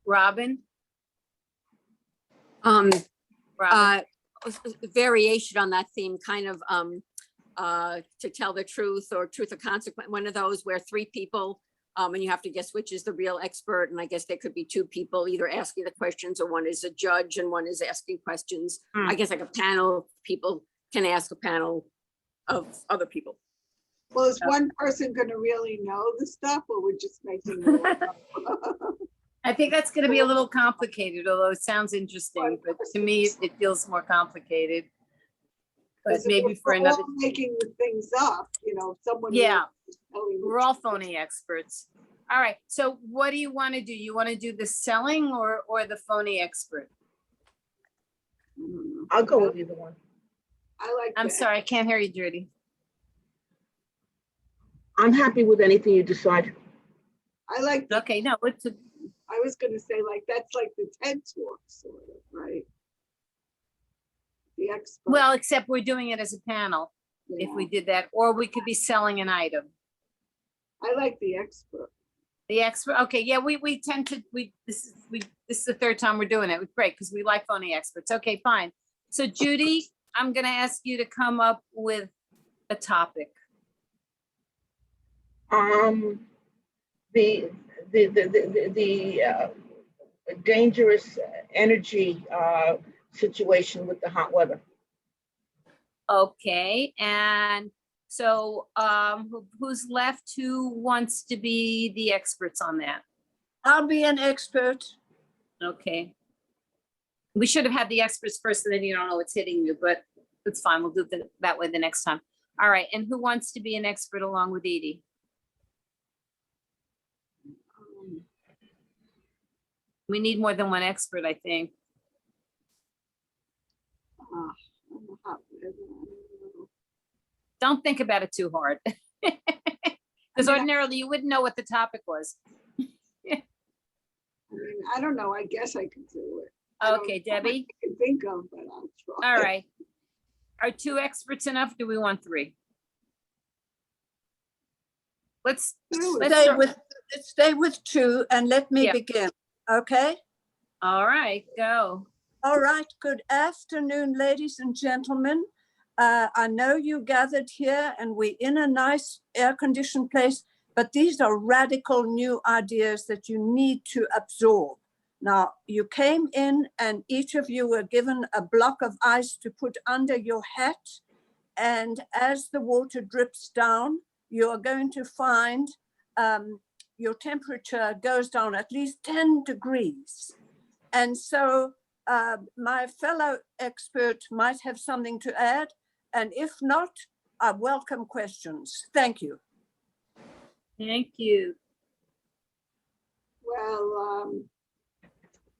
Robin? Um, Robin? variation on that theme, kind of to tell the truth or truth or consequence. One of those where three people, and you have to guess which is the real expert. And I guess there could be two people either asking the questions, or one is a judge and one is asking questions. I guess like a panel of people can ask a panel of other people. Well, is one person going to really know the stuff, or we're just making it up? I think that's going to be a little complicated, although it sounds interesting, but to me, it feels more complicated. But Because if maybe for we're another, all making the things up, you know, someone. Yeah. is telling the we're all truth. phony experts. All right, so what do you want to do? You want to do the selling or the phony expert? I don't know. I'll go with either one. I like. I'm that. sorry, I can't hear you, Judy. I'm happy with anything you decide. I like. The, Okay, no, it's a, I was going to say, like, that's like the TED Talk, sort of, right? The expert. well, except we're doing it as a panel, if yeah. we did that, or we could be selling an item. I like the expert. The expert, okay, yeah, we tend to, this is the third time we're doing it. Great, because we like phony experts. Okay, fine. So Judy, I'm gonna ask you to come up with a topic. The dangerous energy situation with the hot weather. Okay, and so who's left? Who wants to be the experts on that? I'll be an expert. Okay. We should have had the experts first, and then you don't know what's hitting you, but it's fine. We'll do it that way the next time. All right, and who wants to be an expert along with Edie? We need more than one expert, I think. Don't think about it too hard. Because ordinarily you wouldn't know what the topic was. I mean, I don't know. I guess I could do it. I don't Okay, know what Debbie. I can think of, but I'll try. All right. Are two experts enough? Do we want three? Let's Stay with two and let me Yeah. begin, okay? all right, go. All right, good afternoon, ladies and gentlemen. I know you gathered here and we're in a nice air-conditioned place, but these are radical new ideas that you need to absorb. Now, you came in and each of you were given a block of ice to put under your hat. And as the water drips down, you are going to find your temperature goes down at least 10 degrees. And so my fellow expert might have something to add. And if not, I welcome questions. Thank you. Thank you. Well,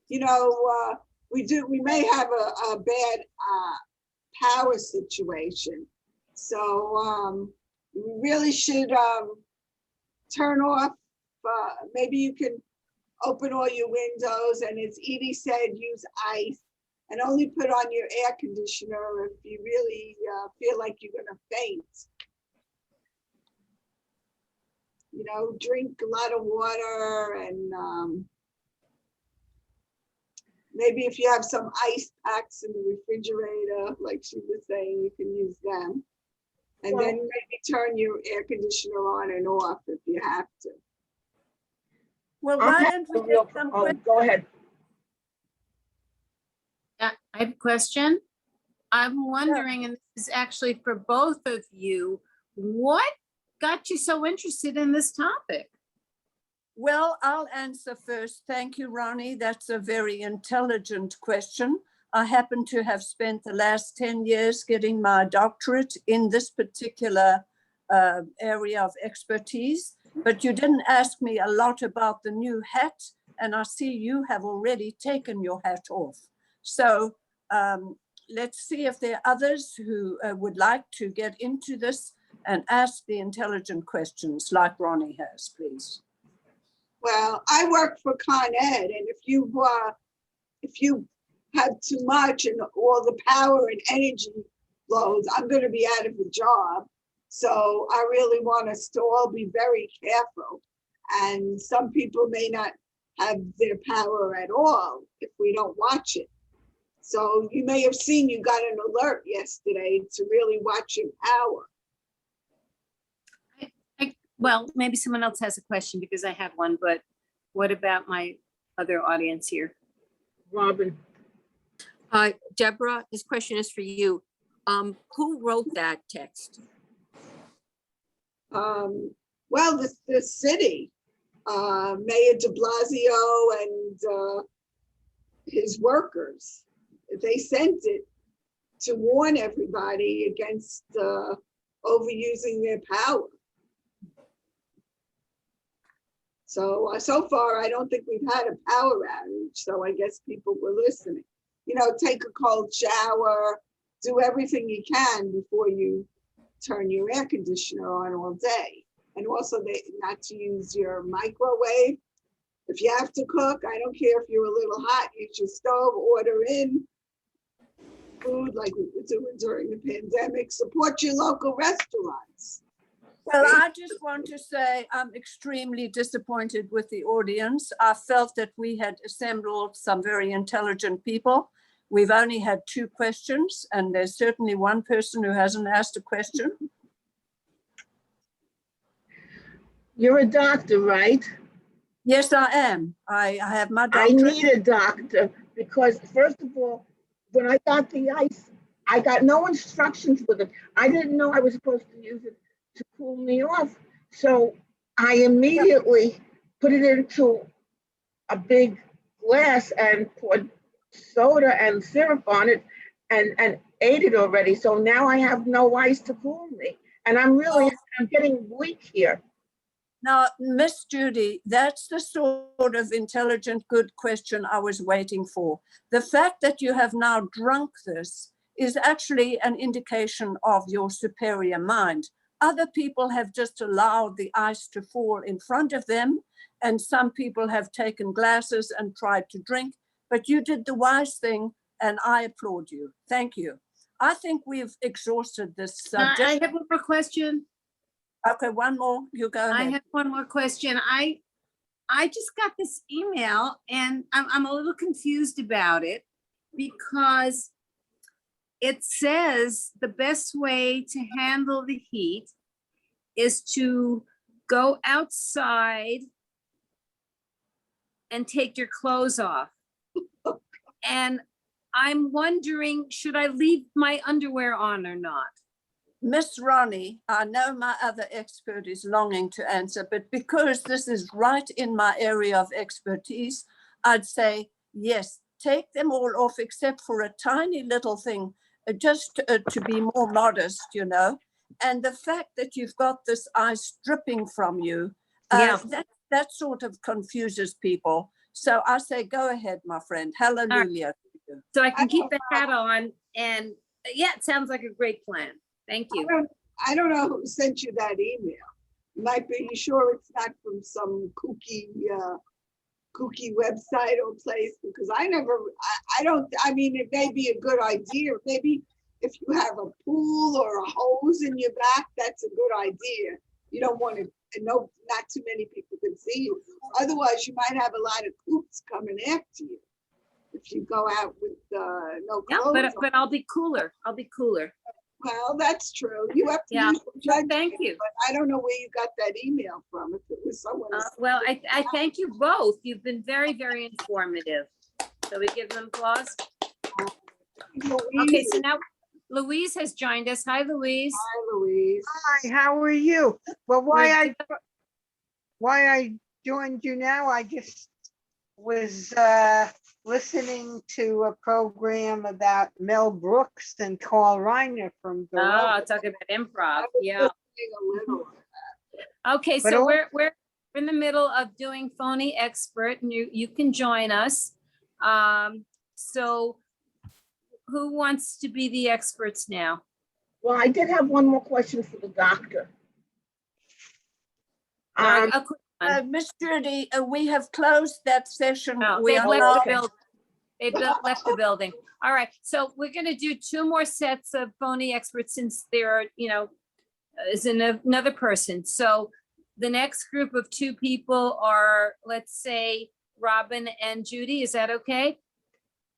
you know, we may have a bad power situation. So we really should turn off, maybe you can open all your windows, and as Edie said, use ice, and only put on your air conditioner if you really feel like you're gonna faint. You know, drink a lot of water, and maybe if you have some ice packs in the refrigerator, like she was saying, you can use them. And then maybe turn your air conditioner on and off if you have to. Well, why don't we get some questions? Go ahead. I have a question. I'm wondering, and this is actually for both of you, what got you so interested in this topic? Well, I'll answer first. Thank you, Ronnie. That's a very intelligent question. I happen to have spent the last 10 years getting my doctorate in this particular area of expertise, but you didn't ask me a lot about the new hat, and I see you have already taken your hat off. So let's see if there are others who would like to get into this and ask the intelligent questions like Ronnie has, please. Well, I work for Con Ed, and if you have too much and all the power and energy flows, I'm going to be out of a job. So I really want us to all be very careful. And some people may not have their power at all if we don't watch it. So you may have seen, you got an alert yesterday to really watch your power. Well, maybe someone else has a question because I had one, but what about my other audience here? Robin, Deborah, this question is for you. Who wrote that text? Well, the city, Mayor de Blasio and his workers, they sent it to warn everybody against overusing their power. So far, I don't think we've had a power outage, so I guess people were listening. You know, take a cold shower, do everything you can before you turn your air conditioner on all day. And also not to use your microwave. If you have to cook, I don't care if you're a little hot, use your stove, order in food like we were doing during the pandemic. Support your local restaurants. Well, I just want to say I'm extremely disappointed with the audience. I felt that we had assembled some very intelligent people. We've only had 2 questions, and there's certainly one person who hasn't asked a question. you're a doctor, right? Yes, I am. I have my I doctorate. need a doctor because first of all, when I got the ice, I got no instructions with it. I didn't know I was supposed to use it to cool me off. So I immediately put it into a big glass and poured soda and syrup on it and ate it already. So now I have no ice to cool me. And I'm getting weak here. Now, Miss Judy, that's the sort of intelligent, good question I was waiting for. The fact that you have now drunk this is actually an indication of your superior mind. Other people have just allowed the ice to fall in front of them, and some people have taken glasses and tried to drink, but you did the wise thing, and I applaud you. Thank you. I think we've exhausted this subject. I have one more question. Okay, one more, you go I ahead. have one more question. I just got this email and I'm a little confused about it because it says the best way to handle the heat is to go outside and take your clothes off. And I'm wondering, should I leave my underwear on or not? Miss Ronnie, I know my other expert is longing to answer, but because this is right in my area of expertise, I'd say, yes, take them all off except for a tiny little thing, just to be more modest, you know. And the fact that you've got this ice dripping from you, that sort of confuses people. So I say, go ahead, my friend. Hallelujah. So I can keep the hat on and yeah, it sounds like a great plan. Thank you. I don't know who sent you that email. Might be sure it's not from some kooky website or place because I mean, it may be a good idea. Maybe if you have a pool or a hose in your back, that's a good idea. You don't want to, no, not too many people can see you. Otherwise, you might have a lot of coops coming after you if you go out with no clothes. Yeah, but I'll be cooler. I'll be cooler. Well, that's true. You have to Yeah. use some judgment, Thank you. but I don't know where you got that email from. If it was someone. Well, I thank you both. You've been very, very informative. So we give them applause. Okay, so now Louise has joined us. Hi, Louise. Hi, Louise. Hi, how are you? Well, why I joined you now, I just was listening to a program about Mel Brooks and Carl Reiner from Oh, talking about improv. Yeah. A little. Okay, But so all- we're in the middle of doing phony expert, and you can join us. So who wants to be the experts now? Well, I did have one more question for the doctor. A quick one. Miss Judy, we have closed that session. No, We they've are left now- the building. They've left the building. All right, so we're gonna do 2 more sets of phony experts since there are, is another person. So the next group of 2 people are, let's say, Robin, and Judy. Is that okay?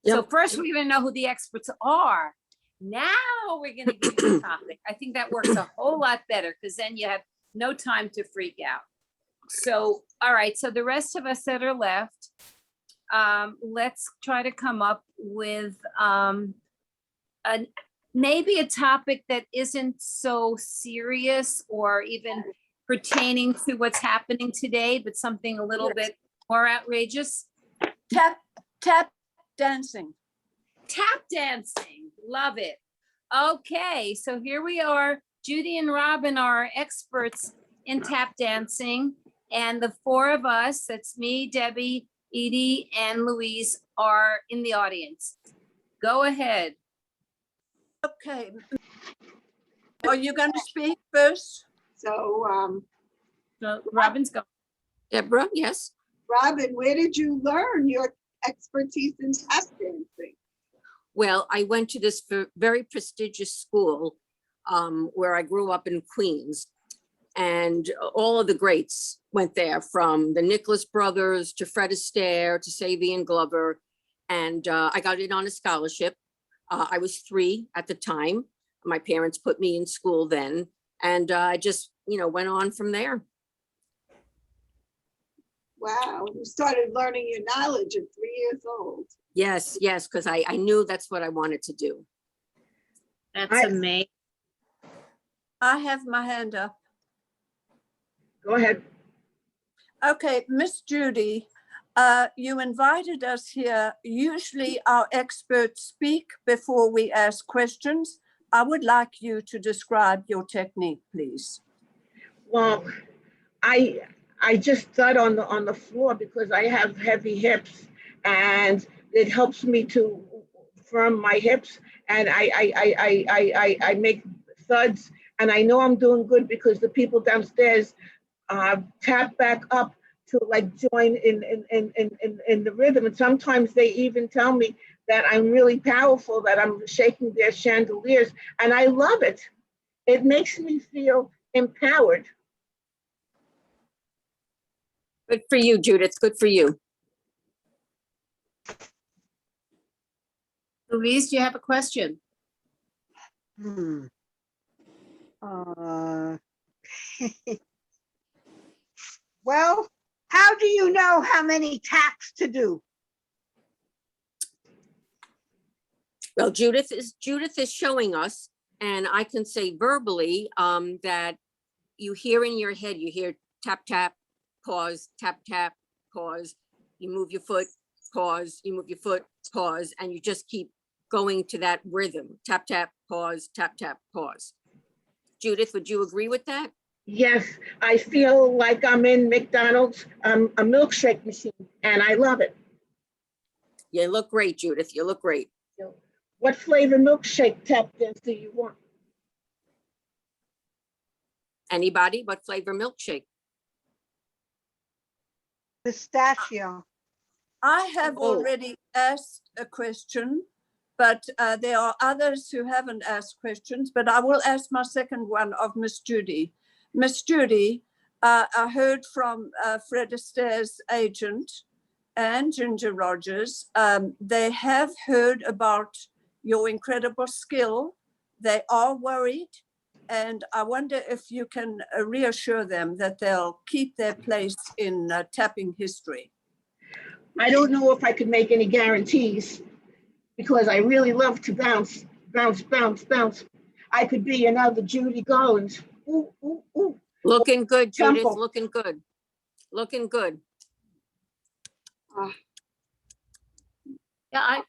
So Yep. first, we're gonna know who the experts are. Now we're gonna give you the topic. I think that works a whole lot better because then you have no time to freak out. So, all right, so the rest of us that are left, let's try to come up with maybe a topic that isn't so serious or even pertaining to what's happening today, but something a little bit more outrageous. Tap dancing. Tap dancing, love it. Okay, so here we are. Judy and Robin are experts in tap dancing, and the four of us, that's me, Debbie, Edie, and Louise, are in the audience. Go ahead. Okay. Are you going to speak first? So, So Robin's going. Deborah, yes. Robin, where did you learn your expertise in tap dancing? Well, I went to this very prestigious school where I grew up in Queens. And all of the greats went there, from the Nicholas brothers to Fred Astaire to Savian Glover. And I got in on a scholarship. I was 3 at the time. My parents put me in school then. And I just, went on from there. Wow, you started learning your knowledge at 3 years old. Yes, because I knew that's what I wanted to do. That's amazing. I have my hand up. Go ahead. Okay, Miss Judy, you invited us here. Usually our experts speak before we ask questions. I would like you to describe your technique, please. Well, I just sat on the floor because I have heavy hips, and it helps me to firm my hips, and I make thuds, and I know I'm doing good because the people downstairs tap back up to like join in the rhythm, and sometimes they even tell me that I'm really powerful, that I'm shaking their chandeliers, and I love it. It makes me feel empowered. Good for you, Judith. Good for you. Louise, do you have a question? Hmm. Well, how do you know how many taps to do? Well, Judith is showing us, and I can say verbally that you hear in your head, you hear tap, tap, pause, tap, tap, pause. You move your foot, pause, you move your foot, pause, and you just keep going to that rhythm. Tap, tap, pause, tap, tap, pause. Judith, would you agree with that? Yes, I feel like I'm in McDonald's, a milkshake machine, and I love it. You look great, Judith. You look great. What flavor milkshake tap dance do you want? Anybody? What flavor milkshake? Pistachio. I have Oh. already asked a question, but there are others who haven't asked questions, but I will ask my second one of Miss Judy. Miss Judy, I heard from Fred Astaire's agent and Ginger Rogers. They have heard about your incredible skill. They are worried, and I wonder if you can reassure them that they'll keep their place in tapping history. I don't know if I could make any guarantees because I really love to bounce, bounce, bounce, bounce. I could be another Judy Goins. Ooh, ooh, ooh. Looking good, Judith. Temple. Looking good. Looking good. Yeah,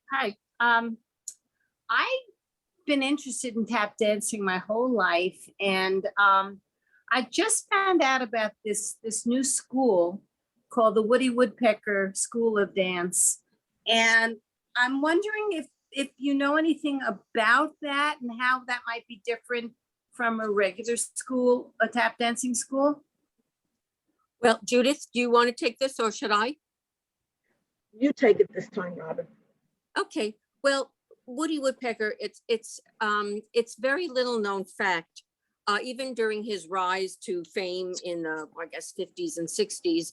I've been interested in tap dancing my whole life, and I just found out about this new school called the Woody Woodpecker School of Dance, and I'm wondering if you know anything about that and how that might be different from a regular school, a tap dancing school. Well, Judith, do you want to take this or should I? You take it this time, Robin. Okay, well, Woody Woodpecker, it's very little known fact. Even during his rise to fame in the, I guess, 50s and 60s,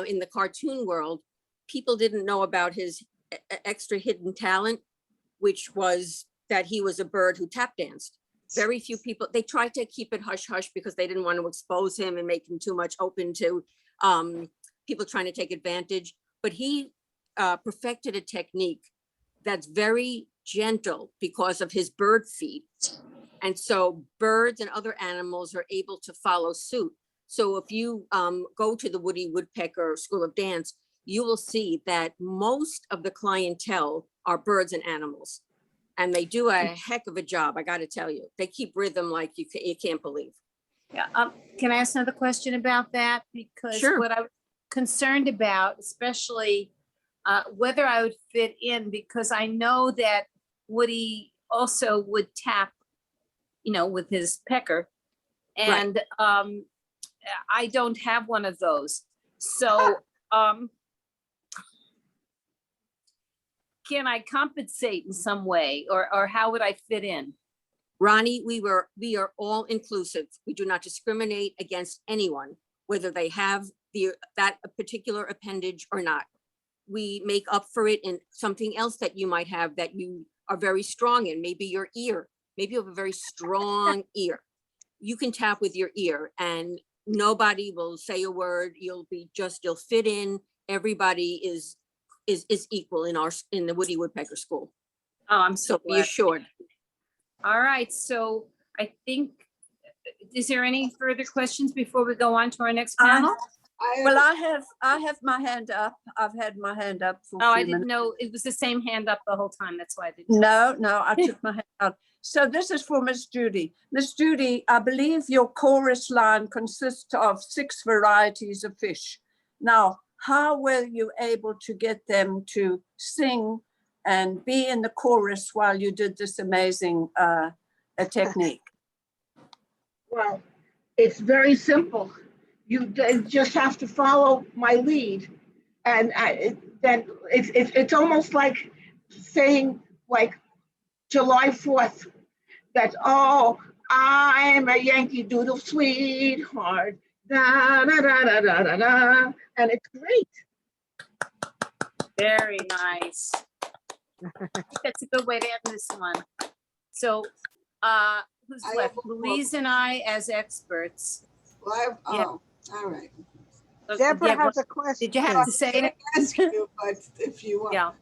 in the cartoon world, people didn't know about his extra hidden talent, which was that he was a bird who tap danced. Very few people, they tried to keep it hush hush because they didn't want to expose him and make him too much open to people trying to take advantage. But he perfected a technique that's very gentle because of his bird feed. And so birds and other animals are able to follow suit. So if you go to the Woody Woodpecker School of Dance, you will see that most of the clientele are birds and animals. And they do a heck of a job, I gotta tell you. They keep rhythm like you can't believe. Yeah, can I ask another question about that? Because Sure. what I was concerned about, especially whether I would fit in, because I know that Woody also would tap, you know, with his pecker. And I don't have one of those. So can I compensate in some way, or how would I fit in? Ronnie, we are all inclusive. We do not discriminate against anyone, whether they have that particular appendage or not. We make up for it in something else that you might have that you are very strong in, maybe your ear. Maybe you have a very strong ear. You can tap with your ear and nobody will say a word. You'll fit in. Everybody is equal in the Woody Woodpecker School. Oh, I'm so So be glad. assured. All right, so I think, is there any further questions before we go on to our next panel? Well, I have my hand up. I've had my hand up for Oh, a I few didn't minutes. know it was the same hand up the whole time. That's why I didn't. No, I took my hand out. So this is for Miss Judy. Miss Judy, I believe your chorus line consists of 6 varieties of fish. Now, how were you able to get them to sing and be in the chorus while you did this amazing technique? Well, it's very simple. Just have to follow my lead. And then it's almost like saying like July 4th, that, oh, I'm a Yankee Doodle sweetheart, da, da, da, da, da, da, da. And it's great. Very nice. I think that's a good way to end this one. So, who's I left? have one more. Louise and I as experts. Well, Yeah. oh, all right. Deborah Yeah, has a question. did you have to say it? Ask you, but if you want. Yeah,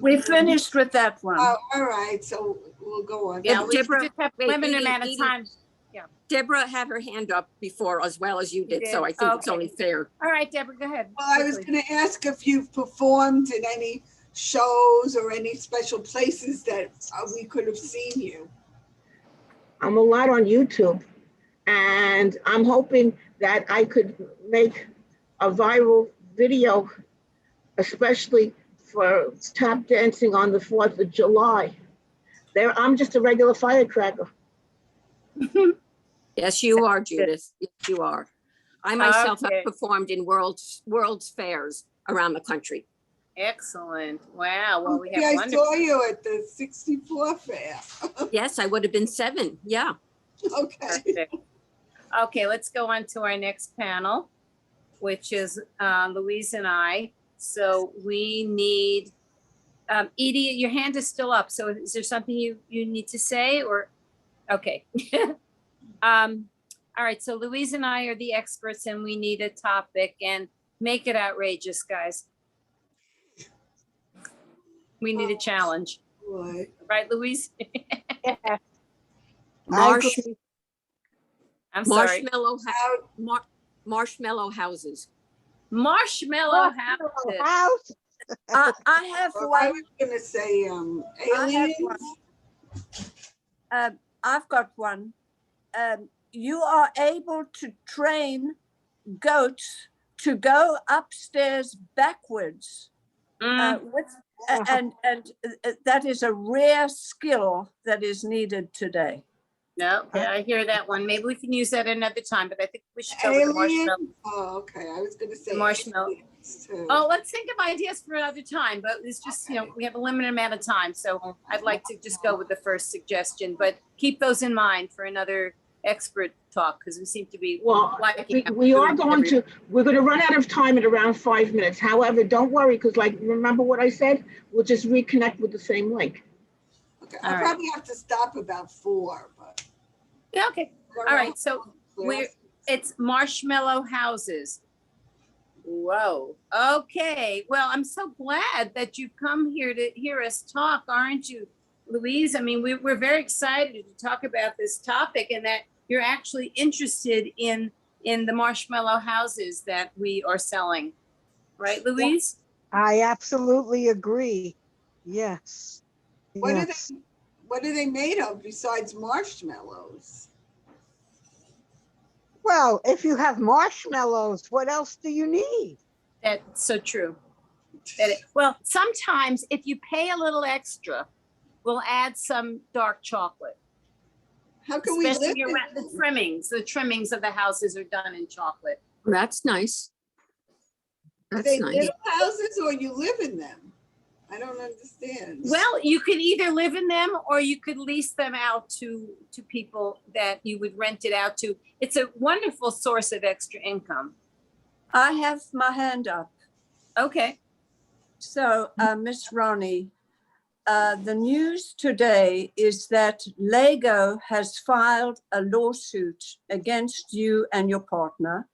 We finished with that one. Oh, all right, so we'll go on. yeah, we Deborah, just have wait, limited Edie, amount of Edie. time. Deborah had her hand up before as well as you did, so I think it's Okay. only fair. All right, Deborah, go ahead. Well, I was quickly. gonna ask if you've performed in any shows or any special places that we could have seen you. I'm a lot on YouTube, and I'm hoping that I could make a viral video, especially for tap dancing on the 4th of July. I'm just a regular firecracker. Yes, you are, Judith. Yes, you are. I myself Okay. have performed in world's fairs around the country. Excellent. Wow. Well, we I have wonderful. saw you at the 64 fair. Yes, I would have been 7. Yeah. Okay. Perfect. Okay, let's go on to our next panel, which is Louise and I. So we need, Edie, your hand is still up. So is there something you need to say or, okay. All right, so Louise and I are the experts and we need a topic and make it outrageous, guys. We need a challenge, Boy. right, Louise? Marsh, I'm sorry. marshmallow houses. Marshmallow houses. House. I have Well, I one. was gonna say I have aliens. one. I've got one. You are able to train goats to go upstairs backwards. And that is a rare skill that is needed today. No, yeah, I hear that one. Maybe we can use that another time, but I think we should go with the marshmallow. Alien? Oh, okay. I was gonna say The marshmallow. aliens, too. Oh, let's think of ideas for another time, but it's just, you know, we have a limited amount of time. So I'd like to just go with the first suggestion, but keep those in mind for another expert talk because we seem to be Well, liking. we're going to run out of time at around 5 minutes. However, don't worry, because like, remember what I said? We'll just reconnect with the same link. Okay, All I'll right. probably have to stop about 4, but. Yeah, okay. All right. So it's marshmallow houses. Whoa. Okay. Well, I'm so glad that you've come here to hear us talk, aren't you, Louise? I mean, we're very excited to talk about this topic and that you're actually interested in the marshmallow houses that we are selling. Right, Louise? I absolutely agree. Yes. What are Yes. what are they made of besides marshmallows? Well, if you have marshmallows, what else do you need? That's so true. Well, sometimes if you pay a little extra, we'll add some dark chocolate. How can we live Especially in around the trimmings. The trimmings of the houses are done in chocolate. That's nice. Are That's they nice. little houses or you live in them? I don't understand. Well, you could either live in them or you could lease them out to people that you would rent it out to. It's a wonderful source of extra income. I have my hand up. Okay. So, Miss Ronnie, the news today is that Lego has filed a lawsuit against you and your partner.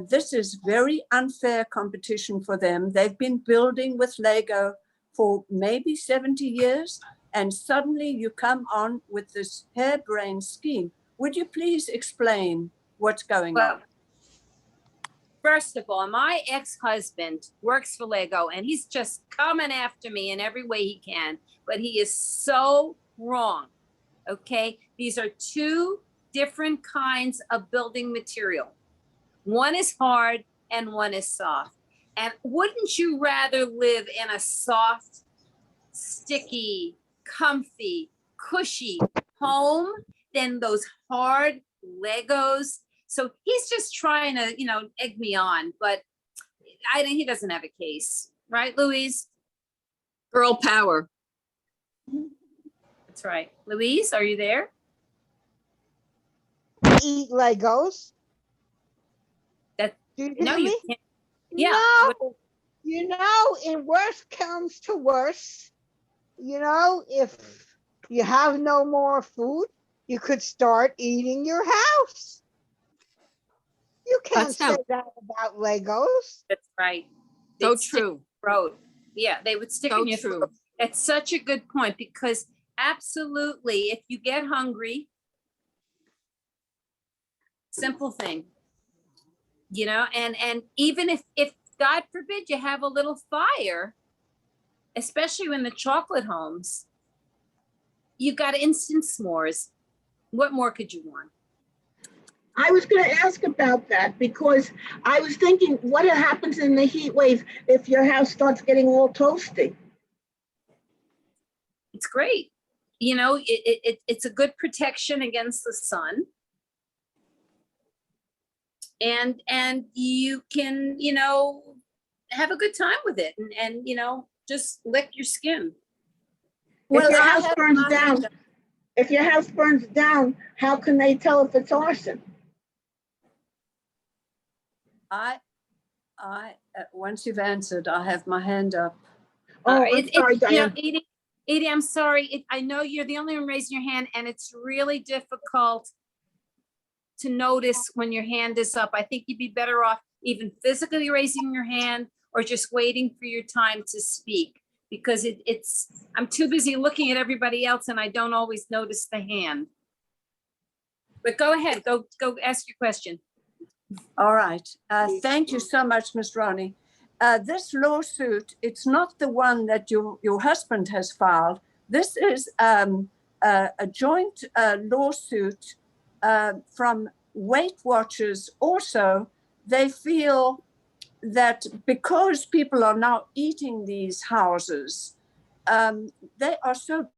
This is very unfair competition for them. They've been building with Lego for maybe 70 years, and suddenly you come on with this harebrained scheme. Would you please explain what's going on? First of all, my ex-husband works for Lego and he's just coming after me in every way he can, but he is so wrong. Okay. These are two different kinds of building material. One is hard and one is soft. And wouldn't you rather live in a soft, sticky, comfy, cushy home than those hard Legos? So he's just trying to, egg me on, but he doesn't have a case, right, Louise? Girl power. That's right. Louise, are you there? Eat Legos. That Do you no, hear you me? can't. Yeah. No. In worst comes to worst, if you have no more food, you could start eating your house. You can't That's say not- that about Legos. That's right. So They'd stick in true. your throat. Yeah, they would stick So in your true. throat. That's such a good point because absolutely, if you get hungry, simple thing, and even if God forbid you have a little fire, especially in the chocolate homes, you got instant s'mores. What more could you want? I was going to ask about that because I was thinking, what happens in the heat wave if your house starts getting all toasty? It's great. It's a good protection against the sun. And you can, have a good time with it and just lick your skin. If your I house have burns my down, hand up. if your house burns down, how can they tell if it's arson? Once you've answered, I have my hand up. Oh, I'm sorry, Diane. Edie, I'm sorry. I know you're the only one raising your hand, and it's really difficult to notice when your hand is up. I think you'd be better off even physically raising your hand or just waiting for your time to speak because I'm too busy looking at everybody else and I don't always notice the hand. But go ahead, go ask your question. All right. Thank you so much, Ms. Ronnie. This lawsuit, it's not the one that your husband has filed. This is a joint lawsuit from Weight Watchers. Also, they feel that because people are now eating these houses, they are so